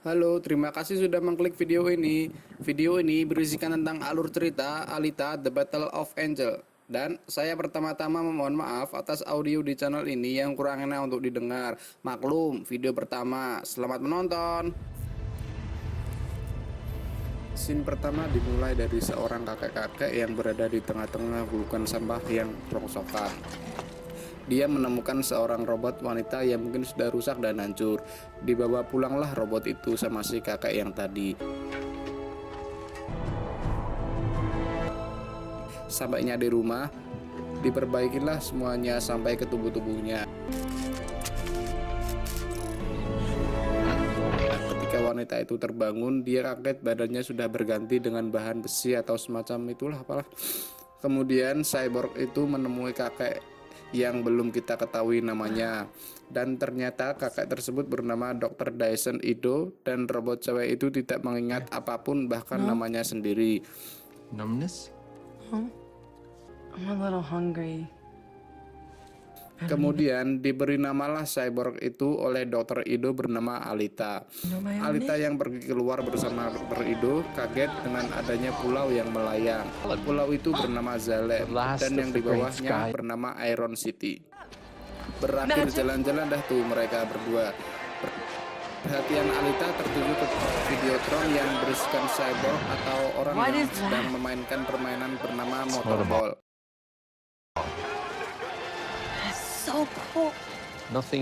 Halo, terima kasih sudah mengklik video ini. Video ini berisikan tentang alur cerita Alita The Battle of Angel. Dan saya pertama-tama memohon maaf atas audio di channel ini yang kurang enak untuk didengar. Maklum, video pertama. Selamat menonton. Scene pertama dimulai dari seorang kakek-kakek yang berada di tengah-tengah gunungan sampah yang rongsokan. Dia menemukan seorang robot wanita yang mungkin sudah rusak dan hancur. Dibawa pulanglah robot itu sama si kakek yang tadi. Sampainya di rumah, diperbaikilah semuanya sampai ke tubuh-tubuhnya. Ketika wanita itu terbangun, dia kaget badannya sudah berganti dengan bahan besi atau semacam itulah apalah. Kemudian cyborg itu menemui kakek yang belum kita ketahui namanya, dan ternyata kakek tersebut bernama Dr. Dyson Ido, dan robot cewek itu tidak mengingat apapun bahkan namanya sendiri. Numbness? I'm a little hungry. Kemudian diberi namalah cyborg itu oleh Dr. Ido bernama Alita. Alita yang pergi keluar bersama Dr. Ido kaget dengan adanya pulau yang melayang. Pulau itu bernama Zalem dan yang di bawahnya bernama Iron City. Berakhir jalan-jalan dah tuh mereka berdua. Perhatian Alita tertuju ke Videotron yang berisikan cyborg atau orang yang sedang memainkan permainan bernama Motorball. So cool.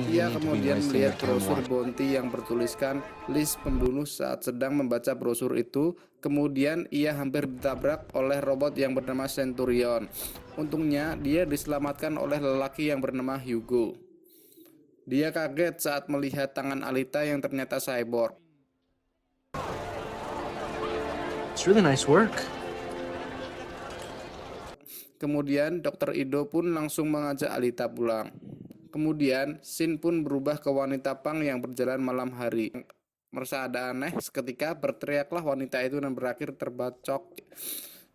Ia kemudian melihat brosur bounty yang bertuliskan list pembunuh saat sedang membaca brosur itu. Kemudian ia hampir ditabrak oleh robot yang bernama Centurion. Untungnya dia diselamatkan oleh lelaki yang bernama Hugo. Dia kaget saat melihat tangan Alita yang ternyata cyborg. It's really nice work. Kemudian Dr. Ido pun langsung mengajak Alita pulang. Kemudian scene pun berubah ke wanita pang yang berjalan malam hari. Merasa ada aneh seketika berteriaklah wanita itu dan berakhir terbacok.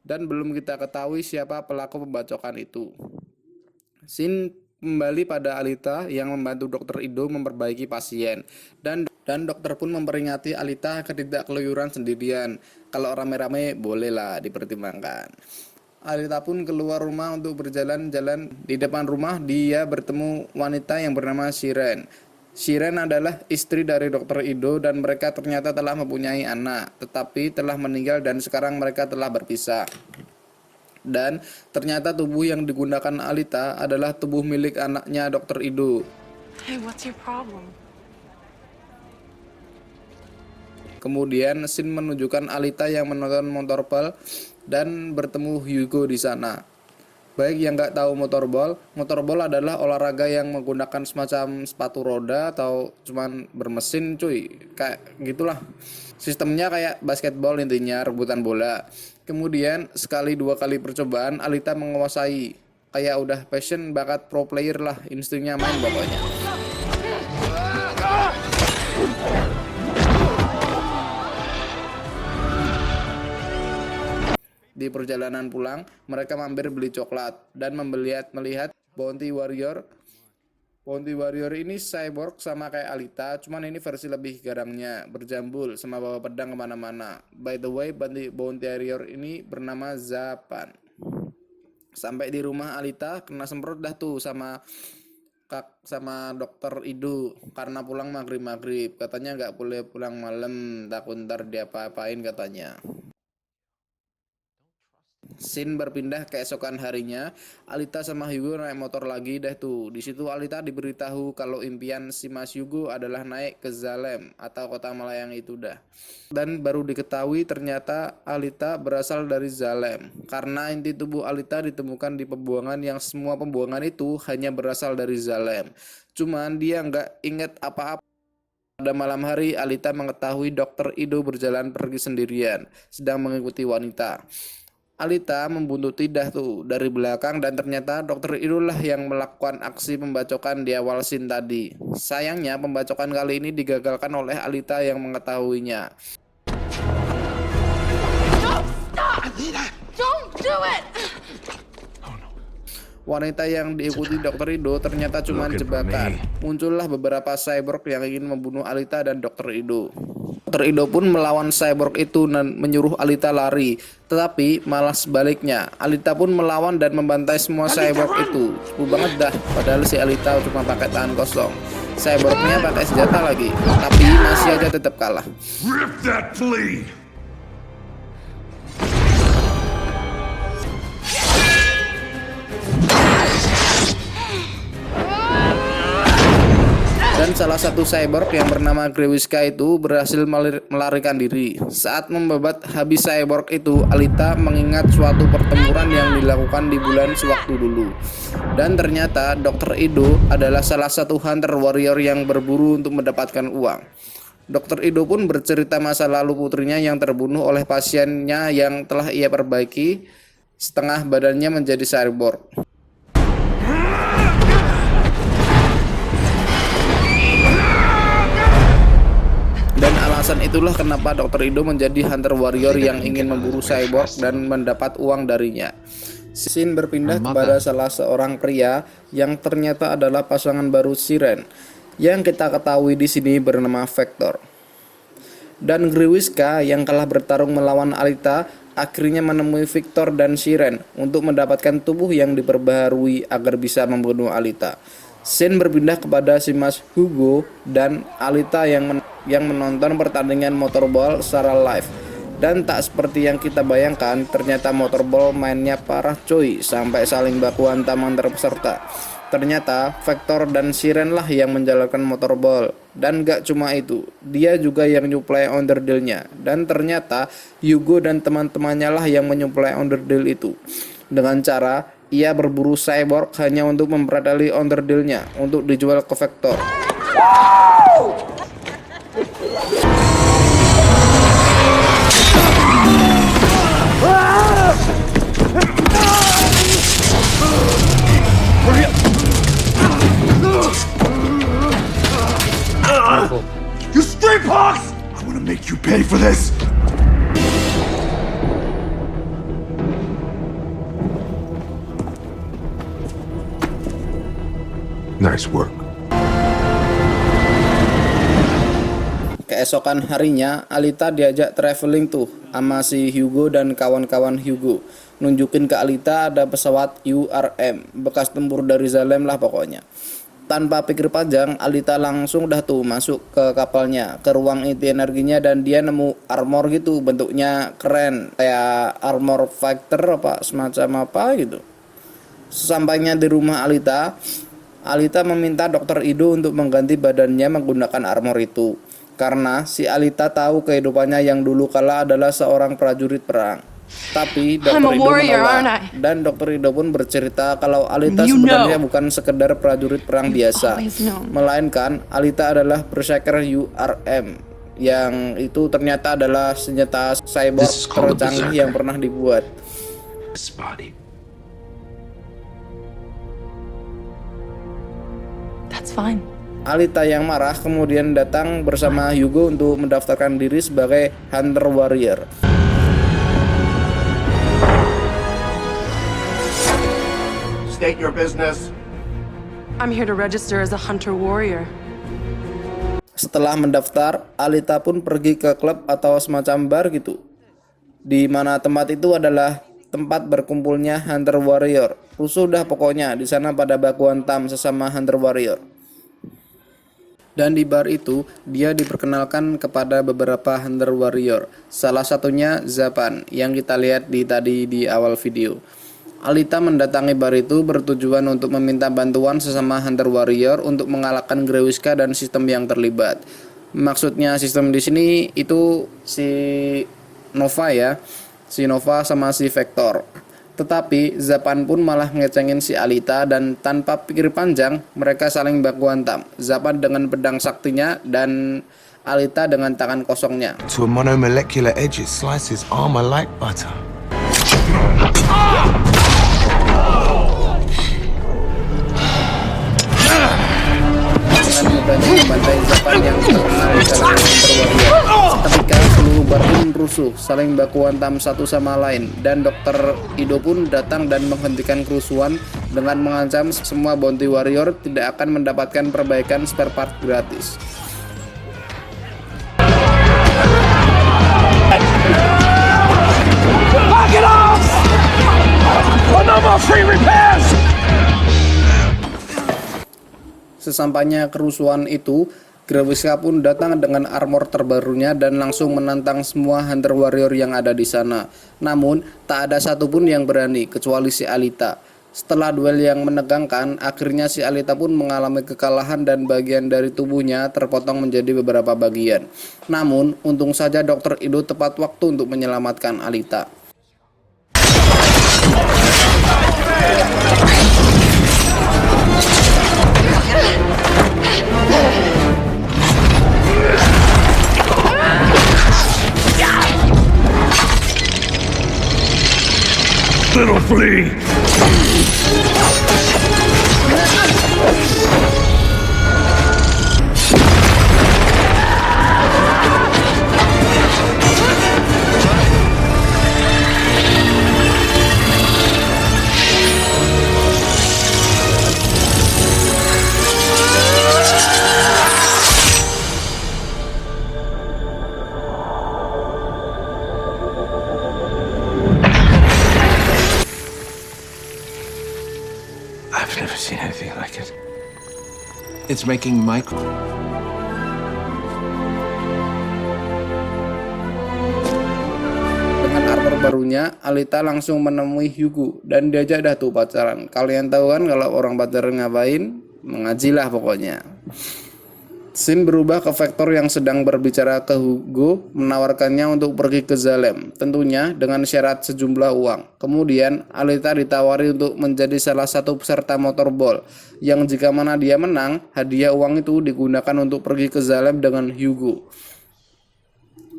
Dan belum kita ketahui siapa pelaku pembacokan itu. Scene kembali pada Alita yang membantu Dr. Ido memperbaiki pasien. Dan dokter pun memperingati Alita tidak keluyuran sendirian. Kalau rame-rame bolehlah dipertimbangkan. Alita pun keluar rumah untuk berjalan-jalan. Di depan rumah dia bertemu wanita yang bernama Shiren. Shiren adalah istri dari Dr. Ido dan mereka ternyata telah mempunyai anak, tetapi telah meninggal dan sekarang mereka telah berpisah. Dan ternyata tubuh yang digunakan Alita adalah tubuh milik anaknya Dr. Ido. Hey, what's your problem? Kemudian scene menunjukkan Alita yang menonton motorball dan bertemu Hugo di sana. Baik yang nggak tahu motorball adalah olahraga yang menggunakan semacam sepatu roda atau cuman bermesin cuy, kayak gitulah. Sistemnya kayak basketball intinya, rebutan bola. Kemudian sekali dua kali percobaan Alita menguasai, kayak udah passion bakat pro player lah, instingnya main pokoknya. Di perjalanan pulang, mereka mampir beli coklat dan melihat Bounty Warrior. Bounty Warrior ini cyborg sama kayak Alita, cuman ini versi lebih garangnya, berjambul sama bawa pedang kemana-mana. By the way, Bounty Warrior ini bernama Zapan. Sampai di rumah Alita kena semprot dah tuh sama Dr. Ido karena pulang maghrib. Katanya nggak boleh pulang malam, takut ntar diapa-apain katanya. Scene berpindah keesokan harinya, Alita sama Hugo naik motor lagi dah tuh. Di situ Alita diberitahu kalau impian si Mas Hugo adalah naik ke Zalem atau kota melayang itu dah. Dan baru diketahui ternyata Alita berasal dari Zalem karena inti tubuh Alita ditemukan di pembuangan yang semua pembuangan itu hanya berasal dari Zalem. Cuman dia nggak inget apa-apa. Pada malam hari, Alita mengetahui Dr. Ido berjalan pergi sendirian, sedang mengikuti wanita. Alita membuntuti dah tuh dari belakang dan ternyata Dr. Ido lah yang melakukan aksi pembacokan di awal scene tadi. Sayangnya pembacokan kali ini digagalkan oleh Alita yang mengetahuinya. Don't stop! Alita! Don't do it! Wanita yang diikuti Dr. Ido ternyata cuma jebakan. Muncullah beberapa cyborg yang ingin membunuh Alita dan Dr. Ido. Dr. Ido pun melawan cyborg itu dan menyuruh Alita lari. Tetapi malah sebaliknya, Alita pun melawan dan membantai semua cyborg itu. Cukup banget dah, padahal si Alita cuma pakai tangan kosong. Cyborgnya pakai senjata lagi, tapi masih aja tetap kalah. Rip that flea! Dan salah satu cyborg yang bernama Grewiska itu berhasil melarikan diri. Saat membabat habis cyborg itu, Alita mengingat suatu pertempuran yang dilakukan di bulan sewaktu dulu. Dan ternyata Dr. Ido adalah salah satu hunter warrior yang berburu untuk mendapatkan uang. Dr. Ido pun bercerita masa lalu putrinya yang terbunuh oleh pasiennya yang telah ia perbaiki, setengah badannya menjadi cyborg. Dan alasan itulah kenapa Dr. Ido menjadi hunter warrior yang ingin memburu cyborg dan mendapat uang darinya. Scene berpindah kepada salah seorang pria yang ternyata adalah pasangan baru Siren, yang kita ketahui di sini bernama Vector. Dan Grewiska yang kalah bertarung melawan Alita akhirnya menemui Victor dan Siren untuk mendapatkan tubuh yang diperbaharui agar bisa membunuh Alita. Scene berpindah kepada si Mas Hugo dan Alita yang menonton pertandingan motorball secara live. Dan tak seperti yang kita bayangkan, ternyata motorball mainnya parah coy, sampai saling baku hantam antar peserta. Ternyata Vector dan Siren lah yang menjalankan motorball. Dan gak cuma itu, dia juga yang nyuplai onderdilnya. Dan ternyata Hugo dan teman-temannya lah yang menyuplai onderdil itu. Dengan cara ia berburu cyborg hanya untuk mempradali onderdilnya untuk dijual ke Vector. You street punks! I wanna make you pay for this! Nice work. Keesokan harinya, Alita diajak traveling tuh sama si Hugo dan kawan-kawan Hugo. Nunjukin ke Alita ada pesawat URM, bekas tempur dari Zalem lah pokoknya. Tanpa pikir panjang, Alita langsung dah tuh masuk ke kapalnya, ke ruang inti energinya, dan dia nemu armor gitu, bentuknya keren, kayak armor fighter apa semacam apa gitu. Sesampainya di rumah Alita meminta Dr. Ido untuk mengganti badannya menggunakan armor itu, karena si Alita tahu kehidupannya yang dulu kala adalah seorang prajurit perang. Tapi Dr. Ido menolak, dan Dr. Ido pun bercerita kalau Alita sebenarnya bukan sekedar prajurit perang biasa, melainkan Alita adalah berserker URM, yang itu ternyata adalah senjata cyborg tercanggih yang pernah dibuat. That's fine. Alita yang marah kemudian datang bersama Hugo untuk mendaftarkan diri sebagai hunter warrior. State your business. I'm here to register as a hunter warrior. Setelah mendaftar, Alita pun pergi ke klub atau semacam bar gitu, di mana tempat itu adalah tempat berkumpulnya hunter warrior. Rusuh dah pokoknya di sana pada baku hantam sesama hunter warrior. Dan di bar itu dia diperkenalkan kepada beberapa hunter warrior. Salah satunya Zapan yang kita lihat tadi di awal video. Alita mendatangi bar itu bertujuan untuk meminta bantuan sesama hunter warrior untuk mengalahkan Grewiska dan sistem yang terlibat. Maksudnya sistem di sini itu si Nova ya, si Nova sama si Vector. Tetapi Zapan pun malah ngecengin si Alita, dan tanpa pikir panjang mereka saling baku hantam. Zapan dengan pedang saktinya dan Alita dengan tangan kosongnya. To a monomolecular edge, it slices armor like butter. Dengan mudahnya membantai Zapan yang terkenal di kalangan hunter warrior. Ketika seluruh bar pun rusuh, saling baku hantam satu sama lain, dan Dr. Ido pun datang dan menghentikan kerusuhan dengan mengancam semua bounty warrior tidak akan mendapatkan perbaikan spare part gratis. Sesampainya kerusuhan itu, Graviska pun datang dengan armor terbarunya dan langsung menantang semua Hunter Warrior yang ada di sana. Namun, tak ada satupun yang berani kecuali si Alita. Setelah duel yang menegangkan, akhirnya si Alita pun mengalami kekalahan dan bagian dari tubuhnya terpotong menjadi beberapa bagian. Namun, untung saja Dr. Ido tepat waktu untuk menyelamatkan Alita. Little flea! I've never seen anything like it. It's making micro. Dengan armor barunya, Alita langsung menemui Hugo dan diajak dah tuh pacaran. Kalian tahu kan kalau orang pacaran ngapain? Mengajilah pokoknya. Scene berubah ke Vector yang sedang berbicara ke Hugo, menawarkannya untuk pergi ke Zalem, tentunya dengan syarat sejumlah uang. Kemudian Alita ditawari untuk menjadi salah satu peserta motorball, yang jika mana dia menang, hadiah uang itu digunakan untuk pergi ke Zalem dengan Hugo.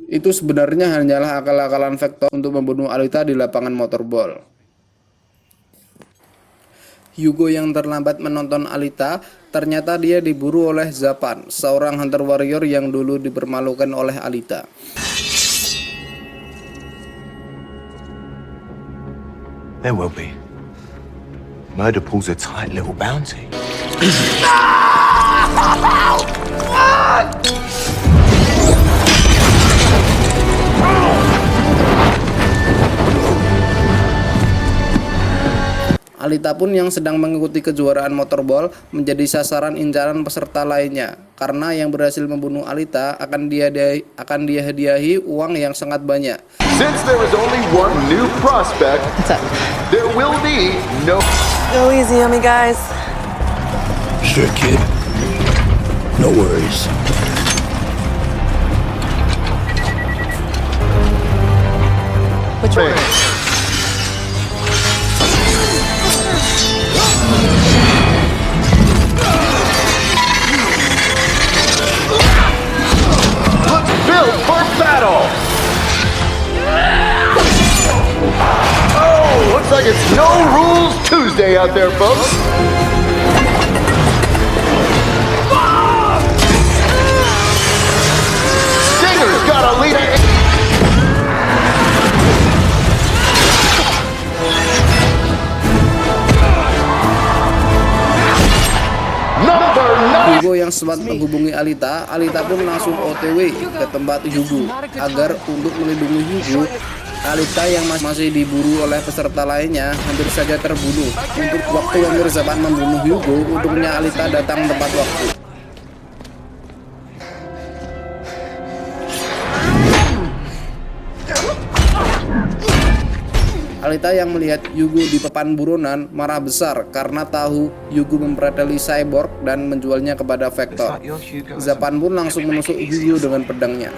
Itu sebenarnya hanyalah akal-akalan Vector untuk membunuh Alita di lapangan motorball. Hugo yang terlambat menonton Alita, ternyata dia diburu oleh Zapan, seorang Hunter Warrior yang dulu dipermalukan oleh Alita. There will be. Murder pulls a tight little bounty. Alita pun yang sedang mengikuti kejuaraan motorball menjadi sasaran incaran peserta lainnya, karena yang berhasil membunuh Alita akan dihadiahi uang yang sangat banyak. Since there is only one new prospect, there will be no... Go easy on me, guys. Sure, kid. No worries. Which one? Let's build for battle! Oh, looks like it's no rules Tuesday out there, folks. Stinger's got a lead. Hugo yang sempat menghubungi Alita, Alita pun langsung OTW ke tempat Hugo agar untuk melindungi Hugo. Alita yang masih diburu oleh peserta lainnya hampir saja terbunuh. Untuk waktu yang bersamaan membunuh Hugo, untungnya Alita datang tepat waktu. Alita yang melihat Hugo di papan buronan marah besar karena tahu Hugo mempreteli cyborg dan menjualnya kepada Vector. Zapan pun langsung menusuk Hugo dengan pedangnya.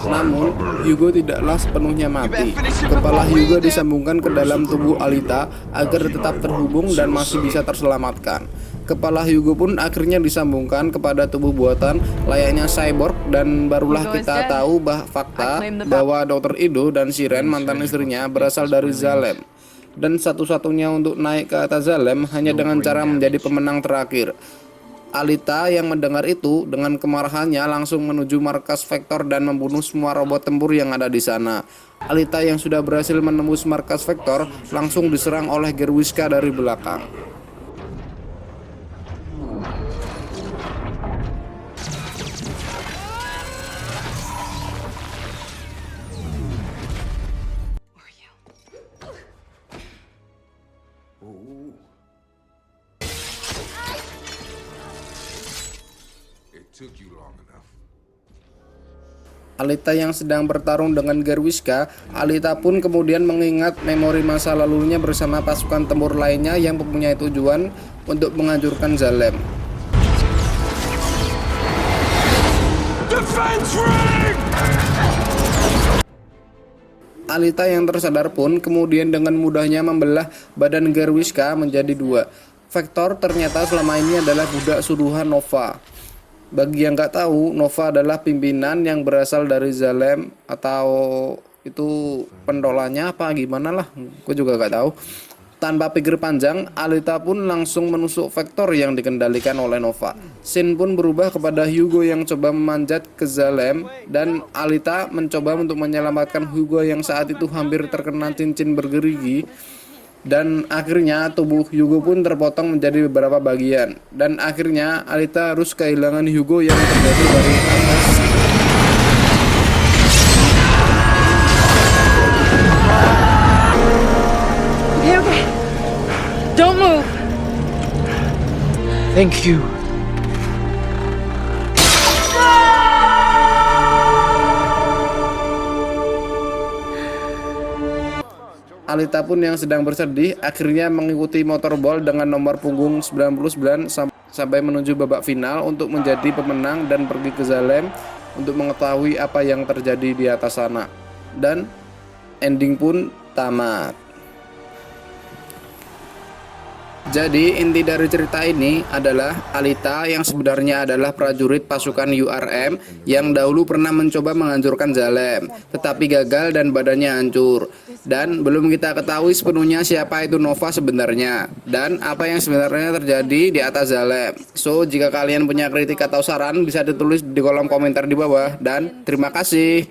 Namun, Hugo tidaklah sepenuhnya mati. Kepala Hugo disambungkan ke dalam tubuh Alita agar tetap terhubung dan masih bisa terselamatkan. Kepala Hugo pun akhirnya disambungkan kepada tubuh buatan layaknya cyborg, dan barulah kita tahu fakta bahwa Dr. Ido dan Siren, mantan istrinya, berasal dari Zalem. Dan satu-satunya untuk naik ke atas Zalem hanya dengan cara menjadi pemenang terakhir. Alita yang mendengar itu dengan kemarahannya langsung menuju markas Vector dan membunuh semua robot tempur yang ada di sana. Alita yang sudah berhasil menembus markas Vector langsung diserang oleh Gerwiska dari belakang. It took you long enough. Alita yang sedang bertarung dengan Gerwiska, Alita pun kemudian mengingat memori masa lalunya bersama pasukan tempur lainnya yang mempunyai tujuan untuk menghancurkan Zalem. Alita yang tersadar pun kemudian dengan mudahnya membelah badan Gerwiska menjadi dua. Vector ternyata selama ini adalah budak suruhan Nova. Bagi yang nggak tahu, Nova adalah pimpinan yang berasal dari Zalem, atau itu pentolannya apa gimana lah, gue juga nggak tahu. Tanpa pikir panjang, Alita pun langsung menusuk Vector yang dikendalikan oleh Nova. Scene pun berubah kepada Hugo yang coba memanjat ke Zalem, dan Alita mencoba untuk menyelamatkan Hugo yang saat itu hampir terkena cincin bergerigi. Dan akhirnya tubuh Hugo pun terpotong menjadi beberapa bagian. Dan akhirnya Alita harus kehilangan Hugo yang terjadi dari atas. Okay. Don't move. Thank you. Alita pun yang sedang bersedih akhirnya mengikuti motorball dengan nomor punggung 99 sampai menuju babak final untuk menjadi pemenang dan pergi ke Zalem untuk mengetahui apa yang terjadi di atas sana. Dan ending pun tamat. Jadi inti dari cerita ini adalah Alita yang sebenarnya adalah prajurit pasukan URM yang dahulu pernah mencoba menghancurkan Zalem, tetapi gagal dan badannya hancur. Dan belum kita ketahui sepenuhnya siapa itu Nova sebenarnya dan apa yang sebenarnya terjadi di atas Zalem. So jika kalian punya kritik atau saran bisa ditulis di kolom komentar di bawah, dan terima kasih.